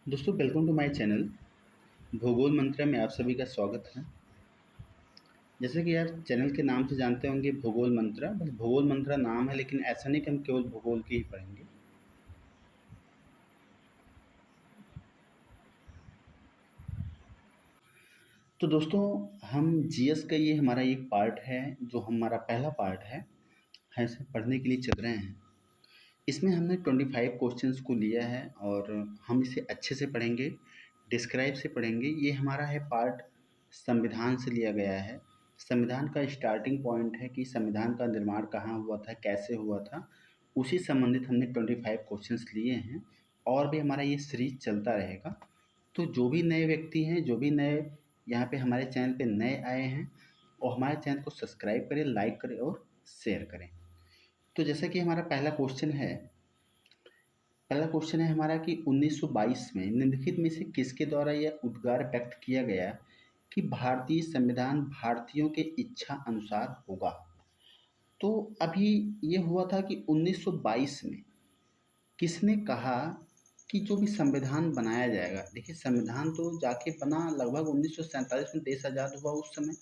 दोस्तों welcome to my channel. भूगोल मंत्रा में आप सभी का स्वागत है। जैसे कि आप चैनल के नाम से जानते होंगे भूगोल मंत्रा, बस भूगोल मंत्रा नाम है, लेकिन ऐसा नहीं कि हम केवल भूगोल की ही पढ़ेंगे। तो दोस्तों हम जीएस का ये हमारा एक पार्ट है, जो हमारा पहला पार्ट है ऐसे पढ़ने के लिए चल रहे हैं। इसमें हमने 25 क्वेश्चंस को लिया है और हम इसे अच्छे से पढ़ेंगे, डिस्क्राइब से पढ़ेंगे। ये हमारा है पार्ट संविधान से लिया गया है। संविधान का स्टार्टिंग पॉइंट है कि संविधान का निर्माण कहाँ हुआ था, कैसे हुआ था, उसी संबंधित हमने 25 क्वेश्चंस लिए हैं और भी हमारा ये सीरीज चलता रहेगा। तो जो भी नए व्यक्ति हैं, जो भी नए यहाँ पे हमारे चैनल पे नए आए हैं, और हमारे चैनल को सब्सक्राइब करें, लाइक करें और शेयर करें। तो जैसा कि हमारा पहला क्वेश्चन है हमारा कि 1922 में निम्नलिखित में से किसके द्वारा यह उद्गार व्यक्त किया गया कि भारतीय संविधान भारतीयों के इच्छा अनुसार होगा। तो अभी ये हुआ था कि 1922 में किसने कहा कि जो भी संविधान बनाया जाएगा। देखिए संविधान तो जाके बना लगभग 1947 में, देश आज़ाद हुआ उस समय।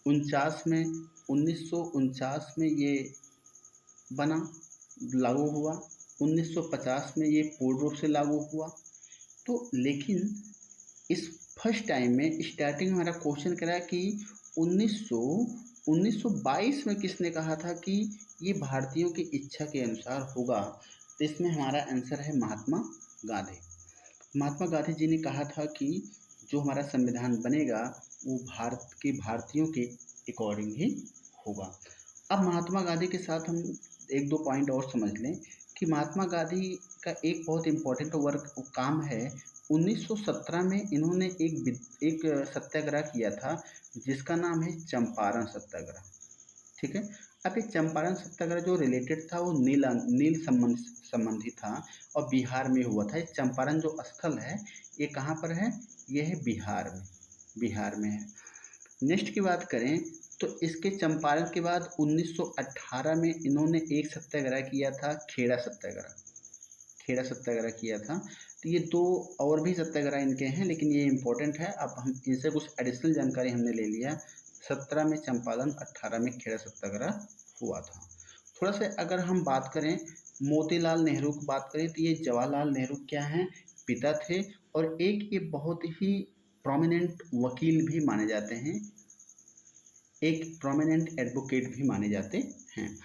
1949 में ये बना, लागू हुआ। 1950 में ये पूर्ण रूप से लागू हुआ। तो लेकिन इस फर्स्ट टाइम में स्टार्टिंग में हमारा क्वेश्चन करा कि 1922 में किसने कहा था कि ये भारतीयों की इच्छा के अनुसार होगा। तो इसमें हमारा आंसर है महात्मा गांधी। महात्मा गांधी जी ने कहा था कि जो हमारा संविधान बनेगा वो भारत के भारतीयों के अकॉर्डिंग ही होगा। अब महात्मा गांधी के साथ हम एक दो पॉइंट और समझ लें कि महात्मा गांधी का एक बहुत इम्पोर्टेंट वर्क काम है। 1917 में इन्होंने एक सत्याग्रह किया था जिसका नाम है चंपारण सत्याग्रह। ठीक है। अब ये चंपारण सत्याग्रह जो रिलेटेड था वो नील संबंधी था और बिहार में हुआ था। ये चंपारण जो स्थल है ये कहाँ पर है? ये है बिहार में है। नेक्स्ट की बात करें तो इसके चंपारण के बाद 1918 में इन्होंने एक सत्याग्रह किया था, खेड़ा सत्याग्रह किया था। तो ये दो और भी सत्याग्रह इनके हैं, लेकिन ये इम्पोर्टेंट है। अब हम इनसे कुछ एडिशनल जानकारी हमने ले लिया। 17 में चंपारण, 18 में खेड़ा सत्याग्रह हुआ था। थोड़ा सा अगर हम बात करें मोतीलाल नेहरू की बात करें तो ये जवाहरलाल नेहरू क्या हैं? पिता थे। और एक ये बहुत ही प्रोमिनेंट वकील भी माने जाते हैं, एक प्रोमिनेंट एडवोकेट भी माने जाते हैं।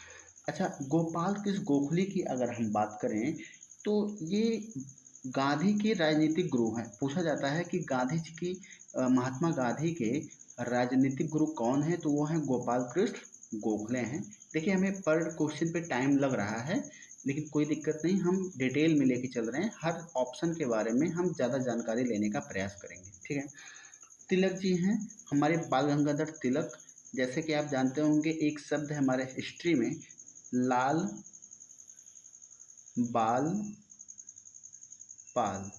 अच्छा, गोपाल कृष्ण गोखले की अगर हम बात करें तो ये गांधी के राजनीतिक गुरु हैं। पूछा जाता है कि गांधी जी की महात्मा गांधी के राजनीतिक गुरु कौन है, तो वो हैं गोपाल कृष्ण गोखले हैं। देखिए हमें पर क्वेश्चन पे टाइम लग रहा है, लेकिन कोई दिक्कत नहीं, हम डिटेल में लेके चल रहे हैं। हर ऑप्शन के बारे में हम ज़्यादा जानकारी लेने का प्रयास करेंगे। ठीक है। तिलक जी हैं हमारे, बाल गंगाधर तिलक। जैसे कि आप जानते होंगे एक शब्द है हमारे हिस्ट्री में, लाल बाल पाल,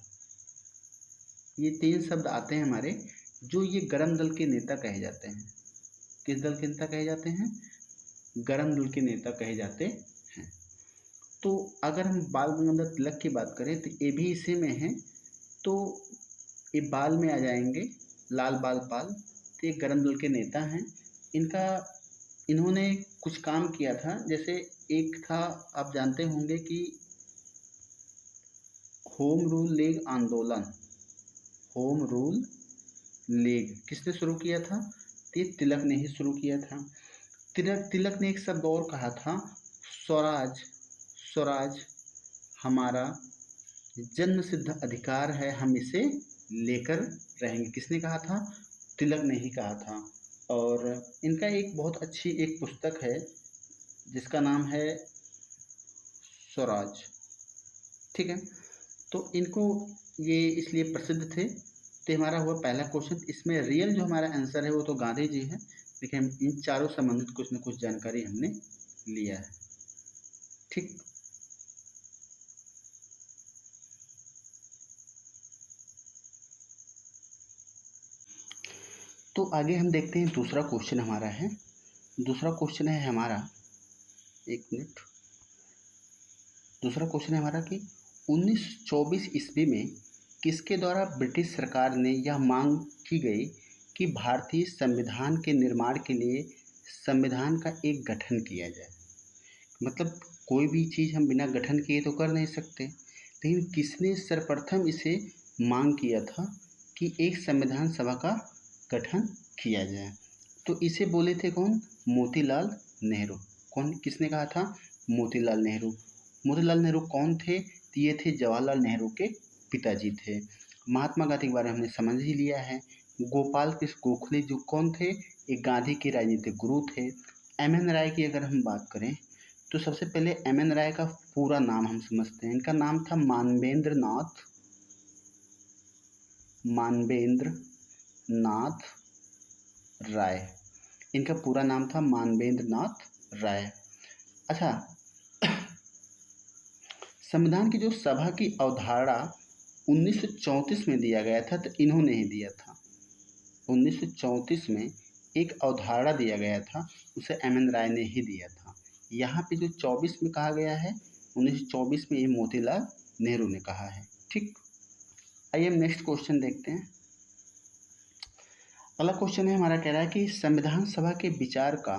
ये तीन शब्द आते हैं हमारे, जो ये गरम दल के नेता कहे जाते हैं। किस दल के नेता कहे जाते हैं? गरम दल के नेता कहे जाते हैं। तो अगर हम बाल गंगाधर तिलक की बात करें तो ये भी इसी में है। तो ये बाल में आ जाएंगे, लाल बाल पाल। तो ये गरम दल के नेता हैं। इनका इन्होंने कुछ काम किया था, जैसे एक था, आप जानते होंगे कि होम रूल लीग आंदोलन, होम रूल लीग किसने शुरू किया था? तो ये तिलक ने ही शुरू किया था। तिलक ने एक शब्द और कहा था, स्वराज। स्वराज हमारा जन्म सिद्ध अधिकार है, हम इसे लेकर रहेंगे। किसने कहा था? तिलक ने ही कहा था। और इनका एक बहुत अच्छी एक पुस्तक है जिसका नाम है स्वराज। ठीक है। तो इनको ये इसलिए प्रसिद्ध थे। तो हमारा हुआ पहला क्वेश्चन। इसमें रियल जो हमारा आंसर है वो तो गांधी जी है, लेकिन हम इन चारों संबंधित कुछ न कुछ जानकारी हमने लिया है। ठीक। तो आगे हम देखते हैं दूसरा क्वेश्चन हमारा है। दूसरा क्वेश्चन है हमारा, एक मिनट। दूसरा क्वेश्चन है हमारा कि 1924 ईस्वी में किसके द्वारा ब्रिटिश सरकार ने यह मांग की गई कि भारतीय संविधान के निर्माण के लिए संविधान का एक गठन किया जाए। मतलब कोई भी चीज़ हम बिना गठन किए तो कर नहीं सकते, लेकिन किसने सर्वप्रथम इसे मांग किया था कि एक संविधान सभा का गठन किया जाए? तो इसे बोले थे कौन? मोतीलाल नेहरू। कौन, किसने कहा था? मोतीलाल नेहरू। मोतीलाल नेहरू कौन थे? तो ये थे जवाहरलाल नेहरू के पिताजी थे। महात्मा गांधी के बारे में हमने समझ ही लिया है। गोपाल कृष्ण गोखले जो कौन थे? एक गांधी के राजनीतिक गुरु थे। एम एन राय की अगर हम बात करें तो सबसे पहले एम एन राय का पूरा नाम हम समझते हैं। इनका नाम था मानवेंद्र नाथ राय। इनका पूरा नाम था मानवेंद्र नाथ राय। अच्छा, संविधान की जो सभा की अवधारणा 1934 में दिया गया था, तो इन्होंने ही दिया था। 1934 में एक अवधारणा दिया गया था, उसे एम एन राय ने ही दिया था। यहाँ पे जो 24 में कहा गया है, 1924 में ये मोतीलाल नेहरू ने कहा है। ठीक, आइए हम नेक्स्ट क्वेश्चन देखते हैं। अगला क्वेश्चन है हमारा, कह रहा है कि संविधान सभा के विचार का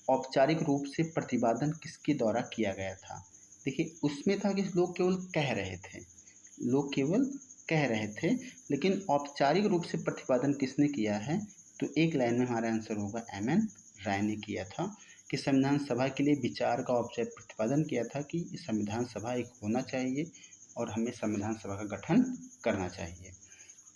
औपचारिक रूप से प्रतिपादन किसके द्वारा किया गया था? देखिए, उसमें था कि लोग केवल कह रहे थे, लेकिन औपचारिक रूप से प्रतिपादन किसने किया है? तो एक लाइन में हमारा आंसर होगा एम एन राय ने किया था, कि संविधान सभा के लिए विचार का औपचारिक प्रतिपादन किया था कि संविधान सभा एक होना चाहिए और हमें संविधान सभा का गठन करना चाहिए।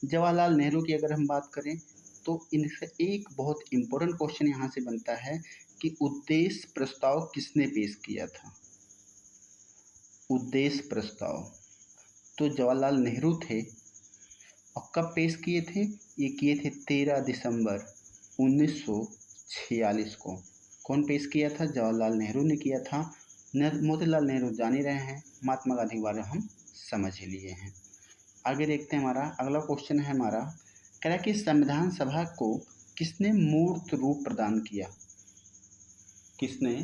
जवाहरलाल नेहरू की अगर हम बात करें तो इनसे एक बहुत इम्पोर्टेंट क्वेश्चन यहाँ से बनता है कि उद्देश्य प्रस्ताव किसने पेश किया था? उद्देश्य प्रस्ताव तो जवाहरलाल नेहरू थे। और कब पेश किए थे? ये किए थे 13 दिसंबर 1946 को। कौन पेश किया था? जवाहरलाल नेहरू ने किया था। मोतीलाल नेहरू जान ही रहे हैं, महात्मा गांधी के बारे में हम समझ ही लिए हैं। आगे देखते हैं, हमारा अगला क्वेश्चन है हमारा, कह रहा है कि संविधान सभा को किसने मूर्त रूप प्रदान किया? किसने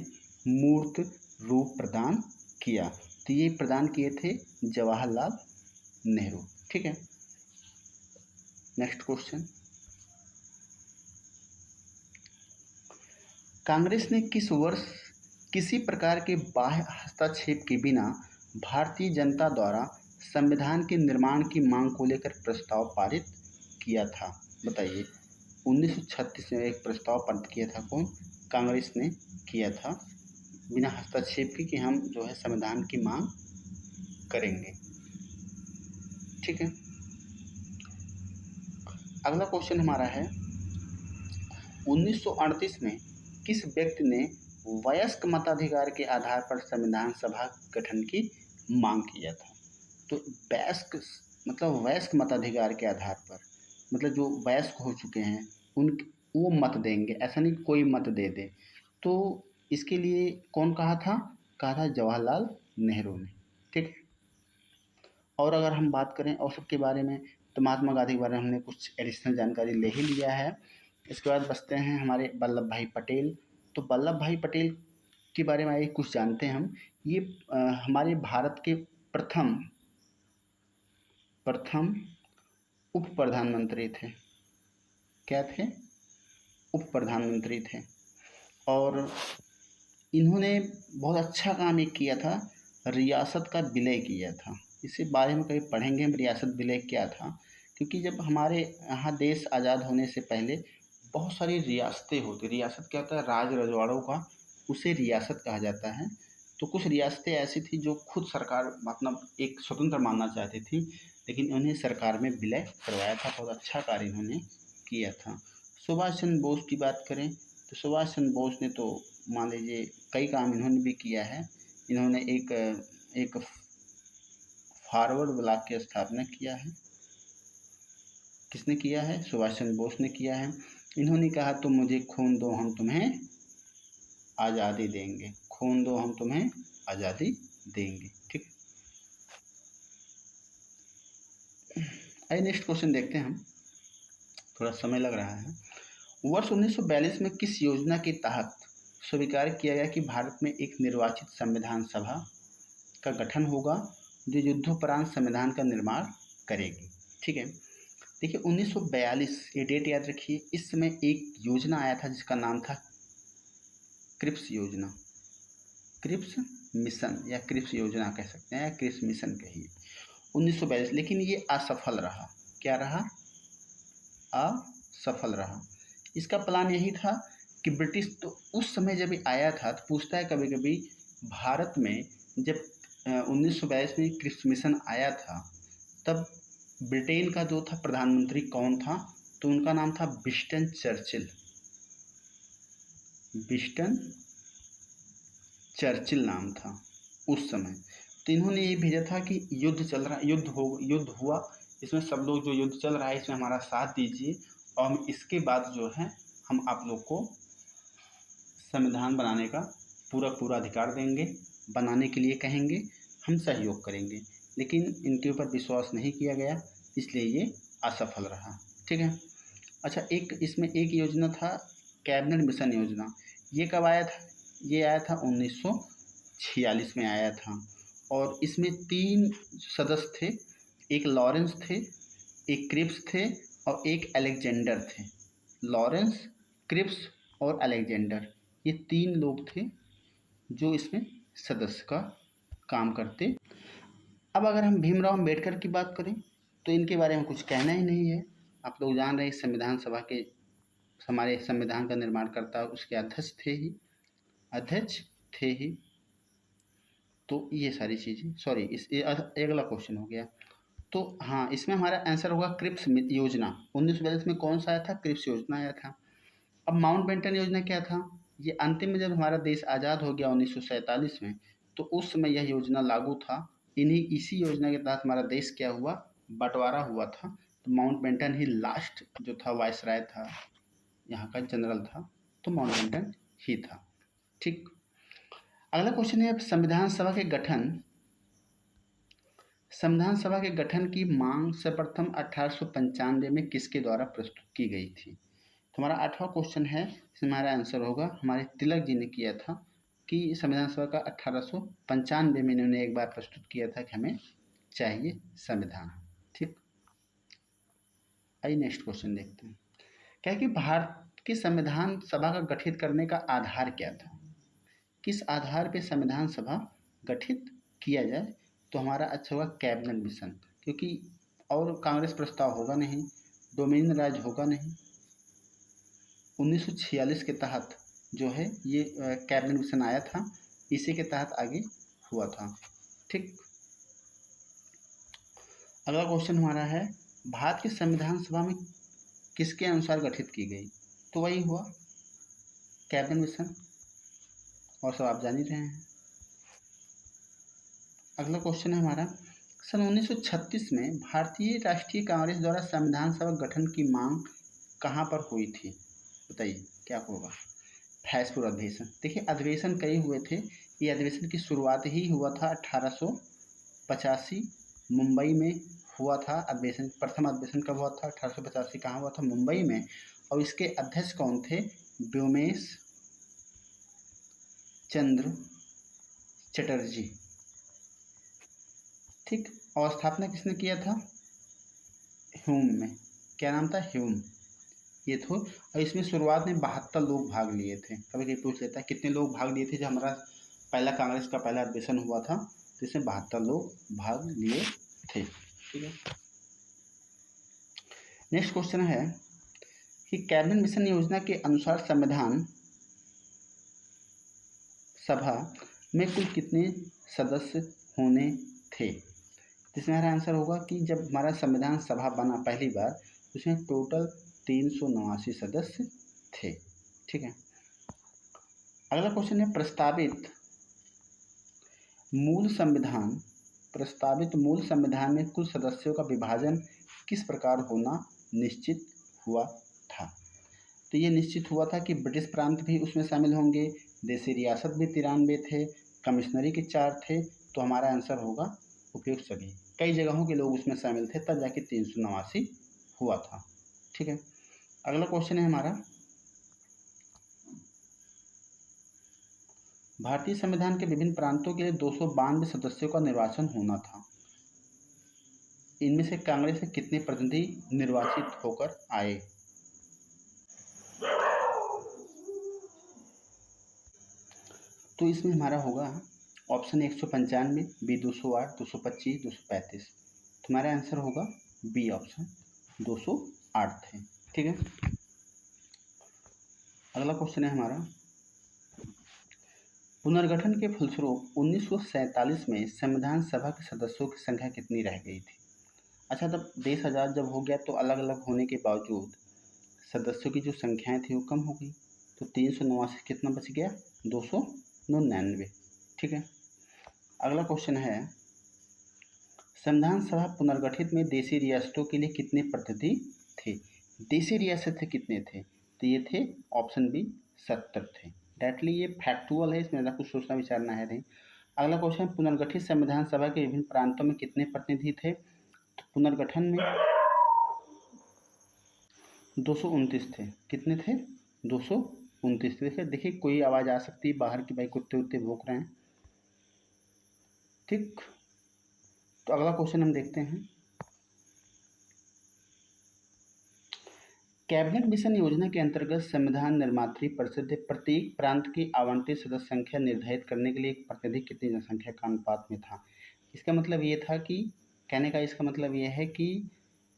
मूर्त रूप प्रदान किया? तो ये प्रदान किए थे जवाहरलाल नेहरू। ठीक है, नेक्स्ट क्वेश्चन, कांग्रेस ने किस वर्ष किसी प्रकार के बाह्य हस्तक्षेप के बिना भारतीय जनता द्वारा संविधान के निर्माण की मांग को लेकर प्रस्ताव पारित किया था? बताइए। 1936 में एक प्रस्ताव पारित किया था, कौन? कांग्रेस ने किया था, बिना हस्तक्षेप के, कि हम जो है संविधान की मांग करेंगे। ठीक है, अगला क्वेश्चन हमारा है, 1938 में किस व्यक्ति ने वयस्क मताधिकार के आधार पर संविधान सभा गठन की मांग किया था? तो वयस्क मताधिकार के आधार पर, मतलब जो वयस्क हो चुके हैं उन वो मत देंगे, ऐसा नहीं कोई मत दे दे। तो इसके लिए कौन कहा था जवाहरलाल नेहरू ने। ठीक, और अगर हम बात करें और सबके बारे में, तो महात्मा गांधी के बारे में हमने कुछ एडिशनल जानकारी ले ही लिया है। इसके बाद बचते हैं हमारे वल्लभ भाई पटेल। तो वल्लभ भाई पटेल के बारे में आइए कुछ जानते हैं हम। ये हमारे भारत के प्रथम उप प्रधानमंत्री थे। क्या थे? उप प्रधानमंत्री थे। और इन्होंने बहुत अच्छा काम एक किया था, रियासत का विलय किया था। इसी बारे में कभी पढ़ेंगे हम, रियासत विलय क्या था। क्योंकि जब हमारे यहाँ देश आज़ाद होने से पहले बहुत सारी रियासतें होती, रियासत क्या होता है? राज रजवाड़ों का, उसे रियासत कहा जाता है। तो कुछ रियासतें ऐसी थी जो खुद सरकार मतलब एक स्वतंत्र मानना चाहती थी, लेकिन उन्हें सरकार में विलय करवाया था। बहुत अच्छा कार्य इन्होंने किया था। सुभाष चंद्र बोस की बात करें तो सुभाष चंद्र बोस ने तो मान लीजिए कई काम इन्होंने भी किया है। इन्होंने एक फॉरवर्ड ब्लॉक की स्थापना किया है। किसने किया है? सुभाष चंद्र बोस ने किया है। इन्होंने कहा, तुम मुझे खून दो हम तुम्हें आज़ादी देंगे, खून दो हम तुम्हें आज़ादी देंगे। ठीक, आइए नेक्स्ट क्वेश्चन देखते हैं हम, थोड़ा समय लग रहा है। वर्ष 1942 में किस योजना के तहत स्वीकार किया गया कि भारत में एक निर्वाचित संविधान सभा का गठन होगा जो युद्धोपरांत संविधान का निर्माण करेगी? ठीक है। देखिए 1942 ये डेट याद रखिए। इस समय एक योजना आया था जिसका नाम था क्रिप्स योजना, क्रिप्स मिशन या क्रिप्स योजना कह सकते हैं, या क्रिप्स मिशन कहिए, 1942। लेकिन ये असफल रहा। क्या रहा? असफल रहा। इसका प्लान यही था कि ब्रिटिश तो उस समय जब ये आया था तो पूछता है कभी कभी भारत में जब 1942 में क्रिप्स मिशन आया था तब ब्रिटेन का जो था प्रधानमंत्री कौन था, तो उनका नाम था विंस्टन चर्चिल। विंस्टन चर्चिल नाम था उस समय। तो इन्होंने ये भेजा था कि युद्ध चल रहा, युद्ध हुआ, इसमें सब लोग जो युद्ध चल रहा है इसमें हमारा साथ दीजिए और हम इसके बाद जो है हम आप लोग को संविधान बनाने का पूरा पूरा अधिकार देंगे, बनाने के लिए कहेंगे, हम सहयोग करेंगे। लेकिन इनके ऊपर विश्वास नहीं किया गया, इसलिए ये असफल रहा। ठीक है। अच्छा, एक इसमें एक योजना था कैबिनेट मिशन योजना। ये कब आया था? ये आया था 1946 में आया था और इसमें 3 सदस्य थे। एक लॉरेंस थे, एक क्रिप्स थे और एक अलेक्जेंडर थे। लॉरेंस, क्रिप्स और अलेक्जेंडर, ये 3 लोग थे जो इसमें सदस्य का काम करते। अब अगर हम भीमराव अम्बेडकर की बात करें तो इनके बारे में कुछ कहना ही नहीं है। आप लोग जान रहे हैं संविधान सभा के, हमारे संविधान का निर्माणकर्ता उसके अध्यक्ष थे ही। तो ये सारी चीज़ें, सॉरी इस ये अगला क्वेश्चन हो गया। तो हाँ, इसमें हमारा आंसर होगा क्रिप्स योजना। 1942 में कौन सा आया था? क्रिप्स योजना आया था। अब माउंटबेटन योजना क्या था? ये अंतिम में जब हमारा देश आज़ाद हो गया 1947 में, तो उस समय यह योजना लागू था। इसी योजना के तहत हमारा देश क्या हुआ? बंटवारा हुआ था। तो माउंटबेटन ही लास्ट जो था वायसराय था, यहाँ का जनरल था, तो माउंटबेटन ही था। ठीक। अगला क्वेश्चन है, अब संविधान सभा के गठन की मांग सर्वप्रथम 1895 में किसके द्वारा प्रस्तुत की गई थी? तो हमारा 8वां क्वेश्चन है, इसमें हमारा आंसर होगा हमारे तिलक जी ने किया था कि संविधान सभा का 1895 में इन्होंने एक बार प्रस्तुत किया था कि हमें चाहिए संविधान। ठीक। आइए नेक्स्ट क्वेश्चन देखते हैं। क्या कि भारत की संविधान सभा का गठित करने का आधार क्या था? किस आधार पे संविधान सभा गठित किया जाए? तो हमारा अच्छा होगा कैबिनेट मिशन, क्योंकि और कांग्रेस प्रस्ताव होगा नहीं, डोमिनियन राज होगा नहीं। 1946 के तहत जो है ये कैबिनेट मिशन आया था, इसी के तहत आगे हुआ था। ठीक। अगला क्वेश्चन हमारा है, भारत की संविधान सभा में किसके अनुसार गठित की गई? तो वही हुआ कैबिनेट मिशन, और सब आप जान ही रहे हैं। अगला क्वेश्चन है हमारा, सन 1936 में भारतीय राष्ट्रीय कांग्रेस द्वारा संविधान सभा गठन की मांग कहाँ पर हुई थी? बताइए क्या होगा? फैजपुर अधिवेशन। देखिए अधिवेशन कई हुए थे, ये अधिवेशन की शुरुआत ही हुआ था 1885 मुंबई में हुआ था अधिवेशन। प्रथम अधिवेशन कब हुआ था? 1885। कहाँ हुआ था? मुंबई में। और इसके अध्यक्ष कौन थे? व्योमेश चंद्र चटर्जी। ठीक। और स्थापना किसने किया था? ह्यूम में। क्या नाम था? ह्यूम। ये तो, और इसमें शुरुआत में 72 लोग भाग लिए थे। कभी कभी पूछ लेता है कितने लोग भाग लिए थे जब हमारा पहला कांग्रेस का पहला अधिवेशन हुआ था, तो इसमें 72 लोग भाग लिए थे। ठीक है। नेक्स्ट क्वेश्चन है कि कैबिनेट मिशन योजना के अनुसार संविधान सभा में कुल कितने सदस्य होने थे? जिसमें हमारा आंसर होगा कि जब हमारा संविधान सभा बना पहली बार, उसमें टोटल 389 सदस्य थे। ठीक है। अगला क्वेश्चन है, प्रस्तावित मूल संविधान में कुल सदस्यों का विभाजन किस प्रकार होना निश्चित हुआ था? तो ये निश्चित हुआ था कि ब्रिटिश प्रांत भी उसमें शामिल होंगे, देशी रियासत भी 93 थे, कमिश्नरी के 4 थे। तो हमारा आंसर होगा उपयुक्त सभी। कई जगहों के लोग उसमें शामिल थे, तब जाके 389 हुआ था। ठीक है। अगला क्वेश्चन है हमारा, भारतीय संविधान के विभिन्न प्रांतों के लिए 292 सदस्यों का निर्वाचन होना था। इनमें से कांग्रेस से कितने प्रतिनिधि निर्वाचित होकर आए? तो इसमें हमारा होगा ऑप्शन 195, बी 208, 225, 235। तुम्हारा आंसर होगा बी ऑप्शन 208 थे। ठीक है, अगला क्वेश्चन है हमारा, पुनर्गठन के फलस्वरूप 1947 में संविधान सभा के सदस्यों की संख्या कितनी रह गई थी? अच्छा, तब देश आज़ाद जब हो गया तो अलग अलग होने के बावजूद सदस्यों की जो संख्याएं थी वो कम हो गई, तो 389 कितना बच गया? 299। ठीक है, अगला क्वेश्चन है, संविधान सभा पुनर्गठित में देशी रियासतों के लिए कितने प्रतिनिधि थे? देशी रियासतें कितने थे? तो ये थे ऑप्शन बी 70 थे। डायरेक्टली ये फैक्चुअल है, इसमें ज़्यादा कुछ सोचना विचारना है नहीं। अगला क्वेश्चन, पुनर्गठित संविधान सभा के विभिन्न प्रांतों में कितने प्रतिनिधि थे? तो पुनर्गठन में 229 थे। कितने थे? 229 थे। देखिए कोई आवाज़ आ सकती है बाहर की, भाई कुत्ते उत्ते भौंक रहे हैं। ठीक, तो अगला क्वेश्चन हम देखते हैं, कैबिनेट मिशन योजना के अंतर्गत संविधान निर्मात्री परिषद ने प्रत्येक प्रांत की आवंटित सदस्य संख्या निर्धारित करने के लिए एक प्रतिनिधि कितनी जनसंख्या का अनुपात में था? इसका मतलब ये था कि, कहने का इसका मतलब ये है कि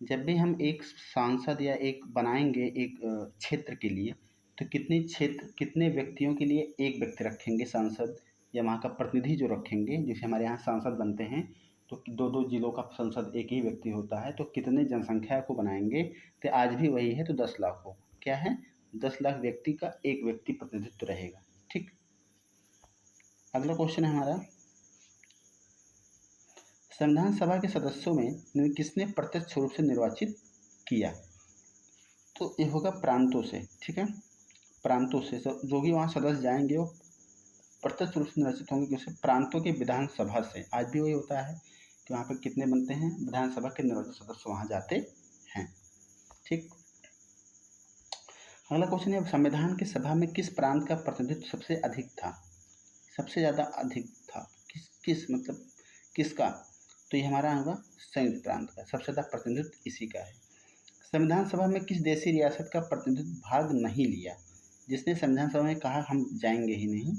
जब भी हम एक सांसद या एक बनाएंगे एक क्षेत्र के लिए, तो कितने व्यक्तियों के लिए एक व्यक्ति रखेंगे सांसद, या वहाँ का प्रतिनिधि जो रखेंगे, जैसे हमारे यहाँ सांसद बनते हैं तो दो दो जिलों का संसद एक ही व्यक्ति होता है, तो कितने जनसंख्या को बनाएंगे? तो आज भी वही है, तो 10 लाख हो, क्या है, 10 लाख व्यक्ति का एक व्यक्ति प्रतिनिधित्व रहेगा। ठीक, अगला क्वेश्चन है हमारा, संविधान सभा के सदस्यों में किसने प्रत्यक्ष रूप से निर्वाचित किया? तो ये होगा प्रांतों से। ठीक है, प्रांतों से जो भी वहाँ सदस्य जाएंगे वो प्रत्यक्ष रूप से निर्वाचित होंगे, क्योंकि प्रांतों के विधानसभा से, आज भी वही होता है कि वहाँ पर कितने बनते हैं, विधानसभा के निर्वाचित सदस्य वहाँ जाते हैं। ठीक, अगला क्वेश्चन है, संविधान की सभा में किस प्रांत का प्रतिनिधित्व सबसे अधिक था? सबसे ज़्यादा अधिक था किस मतलब किसका? तो ये हमारा होगा संयुक्त प्रांत का, सबसे ज़्यादा प्रतिनिधित्व इसी का है। संविधान सभा में किस देशी रियासत का प्रतिनिधित्व भाग नहीं लिया? जिसने संविधान सभा में कहा हम जाएंगे ही नहीं,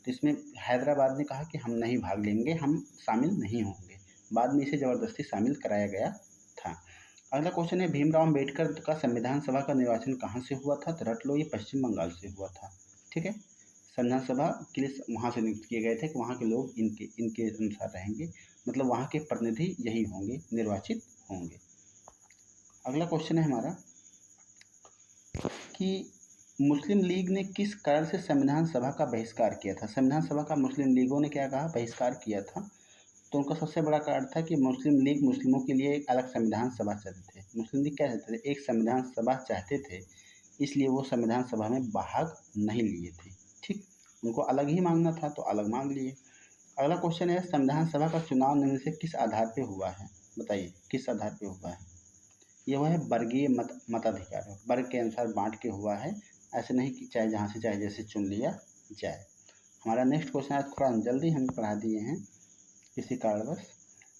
तो इसमें हैदराबाद ने कहा कि हम नहीं भाग लेंगे, हम शामिल नहीं होंगे। बाद में इसे ज़बरदस्ती शामिल कराया गया था। अगला क्वेश्चन है, भीमराव अम्बेडकर का संविधान सभा का निर्वाचन कहाँ से हुआ था? तो रट लो, ये पश्चिम बंगाल से हुआ था। ठीक है, संविधान सभा के लिए वहाँ से नियुक्त किए गए थे कि वहाँ के लोग इनके इनके अनुसार रहेंगे, मतलब वहाँ के प्रतिनिधि यही होंगे, निर्वाचित होंगे। अगला क्वेश्चन है हमारा कि मुस्लिम लीग ने किस कारण से संविधान सभा का बहिष्कार किया था? संविधान सभा का मुस्लिम लीगों ने क्या कहा? बहिष्कार किया था। तो उनका सबसे बड़ा कारण था कि मुस्लिम लीग मुस्लिमों के लिए एक अलग संविधान सभा चाहते थे। मुस्लिम लीग क्या चाहते थे? एक संविधान सभा चाहते थे, इसलिए वो संविधान सभा में भाग नहीं लिए थे। ठीक, उनको अलग ही मांगना था तो अलग मांग लिए। अगला क्वेश्चन है, संविधान सभा का चुनाव निम्न से किस आधार पर हुआ है? बताइए किस आधार पर हुआ है? ये वह है वर्गीय मताधिकार, वर्ग के अनुसार बांट के हुआ है, ऐसे नहीं कि चाहे जहाँ से चाहे जैसे चुन लिया जाए। हमारा नेक्स्ट क्वेश्चन आज थोड़ा जल्दी हम पढ़ा दिए हैं किसी कारणवश।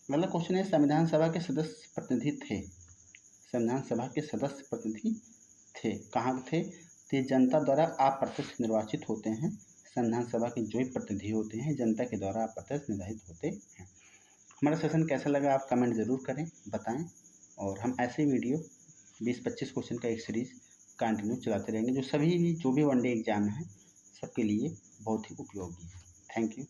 अगला क्वेश्चन है, संविधान सभा के सदस्य प्रतिनिधि थे, संविधान सभा के सदस्य प्रतिनिधि थे, कहाँ थे? तो ये जनता द्वारा अप्रत्यक्ष निर्वाचित होते हैं। संविधान सभा के जो भी प्रतिनिधि होते हैं जनता के द्वारा अप्रत्यक्ष निर्वाचित होते हैं। हमारा सेशन कैसा लगा आप कमेंट ज़रूर करें, बताएं, और हम ऐसे वीडियो 20-25 क्वेश्चन का एक सीरीज़ कंटिन्यू चलाते रहेंगे, जो भी वनडे एग्ज़ाम हैं सबके लिए बहुत ही उपयोगी है। Thank you.